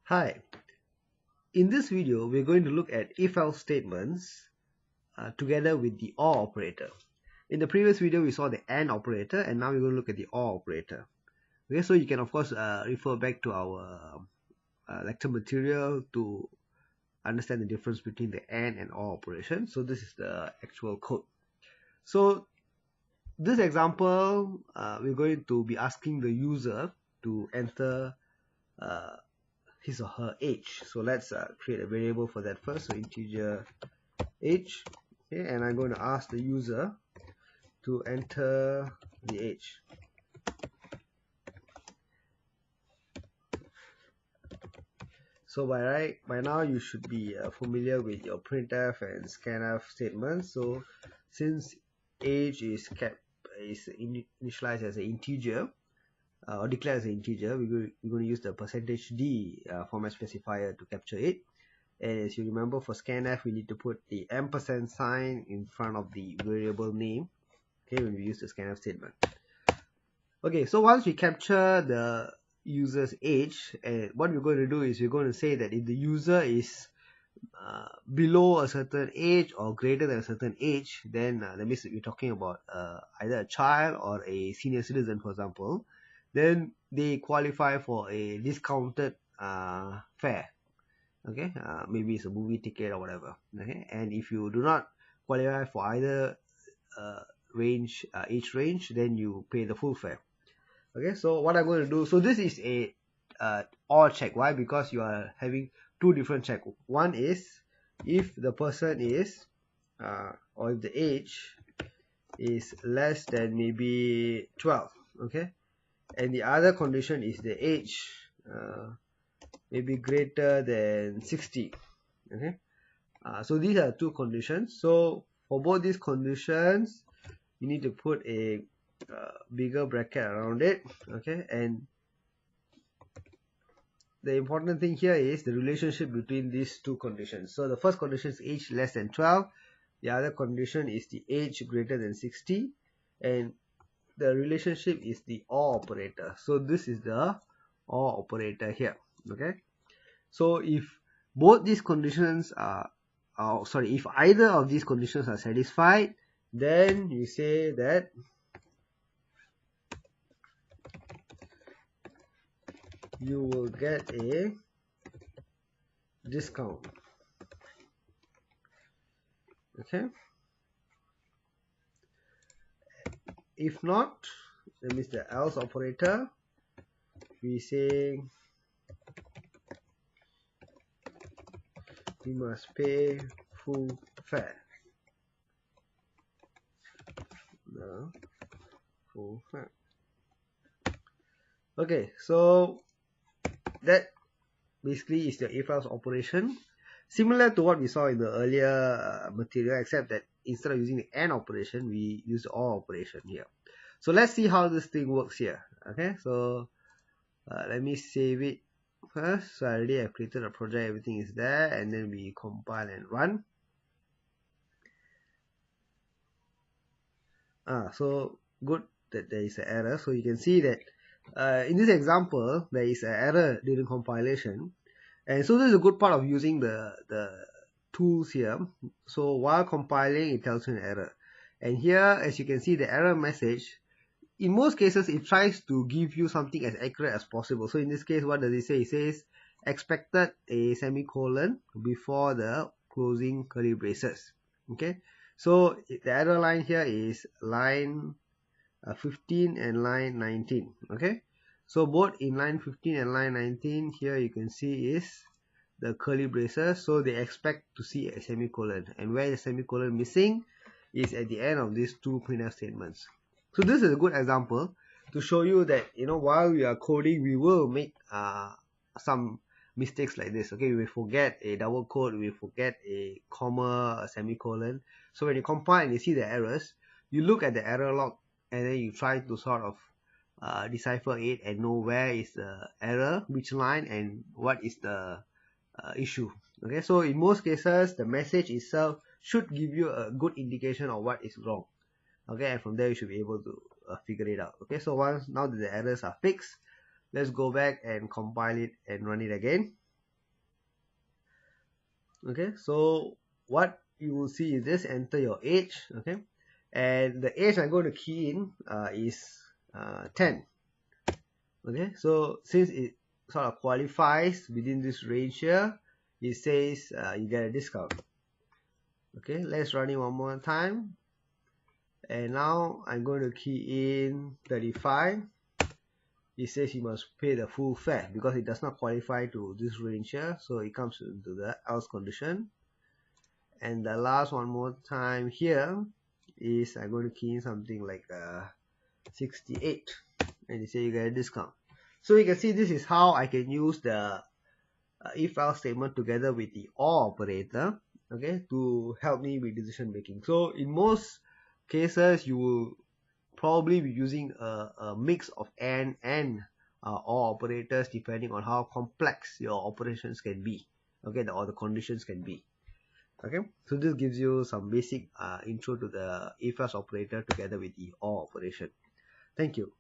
Hi, in this video we're going to look at if-else statements together with the OR operator. In the previous video we saw the AND operator, and now we're going to look at the OR operator. Okay, so you can of course refer back to our lecture material to understand the difference between the AND and OR operation. So this is the actual code. So this example, we're going to be asking the user to enter his or her age. So let's create a variable for that first. So integer age, okay, and I'm going to ask the user to enter the age. So by now you should be familiar with your printf and scanf statements. So since age is initialized as an integer or declared as an integer, we're going to use the %d format specifier to capture it. And as you remember, for scanf we need to put the ampersand sign in front of the variable name, okay, when we use the scanf statement. Okay, so once we capture the user's age, what we're going to do is we're going to say that if the user is below a certain age or greater than a certain age, then that means we're talking about either a child or a senior citizen, for example, then they qualify for a discounted fare. Okay, maybe it's a movie ticket or whatever. Okay, and if you do not qualify for either age range, then you pay the full fare. Okay, so what I'm going to do, so this is a OR check. Why? Because you are having two different check. One is if the person is or if the age is less than maybe 12. Okay, and the other condition is the age maybe greater than 60. Okay, so these are two conditions. So for both these conditions you need to put a bigger bracket around it. Okay, and the important thing here is the relationship between these two conditions. So the first condition is age less than 12, the other condition is the age greater than 60, and the relationship is the OR operator. So this is the OR operator here. Okay, so if both these conditions are if either of these conditions are satisfied, then you say that you will get a discount. Okay, if not, that means the else operator, we say we must pay full fare. The full fare. Okay, so that basically is the if-else operation, similar to what we saw in the earlier material, except that instead of using the AND operation, we use the OR operation here. So let's see how this thing works here. Okay, so let me save it first. So I already have created a project, everything is there, and then we compile and run. So good that there is an error. So you can see that in this example there is an error during compilation, and so this is a good part of using the tools here. So while compiling it tells you an error, and here as you can see the error message, in most cases it tries to give you something as accurate as possible. So in this case, what does it say? It says expected a semicolon before the closing curly braces. Okay, so the error line here is line 15 and line 19. Okay, so both in line 15 and line 19 here you can see is the curly braces, so they expect to see a semicolon, and where the semicolon missing is at the end of these two printf statements. So this is a good example to show you that, you know, while we are coding we will make some mistakes like this. Okay, we forget a double quote, we forget a comma, a semicolon. So when you compile and you see the errors, you look at the error log and then you try to sort of decipher it and know where is the error, which line, and what is the issue. Okay, so in most cases the message itself should give you a good indication of what is wrong. Okay, and from there you should be able to figure it out. Okay, so now that the errors are fixed, let's go back and compile it and run it again. Okay, so what you will see is this: enter your age. Okay, and the age I'm going to key in is 10. Okay, so since it sort of qualifies within this range here, it says you get a discount. Okay, let's run it one more time, and now I'm going to key in 35. It says you must pay the full fare because it does not qualify to this range here, so it comes into the else condition. And the last one more time here is I'm going to key in something like 68, and you say you get a discount. So you can see this is how I can use the if else statement together with the or operator, okay, to help me with decision making. So in most cases you will probably be using a mix of and or operators depending on how complex your operations can be, okay, or the conditions can be. Okay, so this gives you some basic intro to the if else operator together with the or operation. Thank you.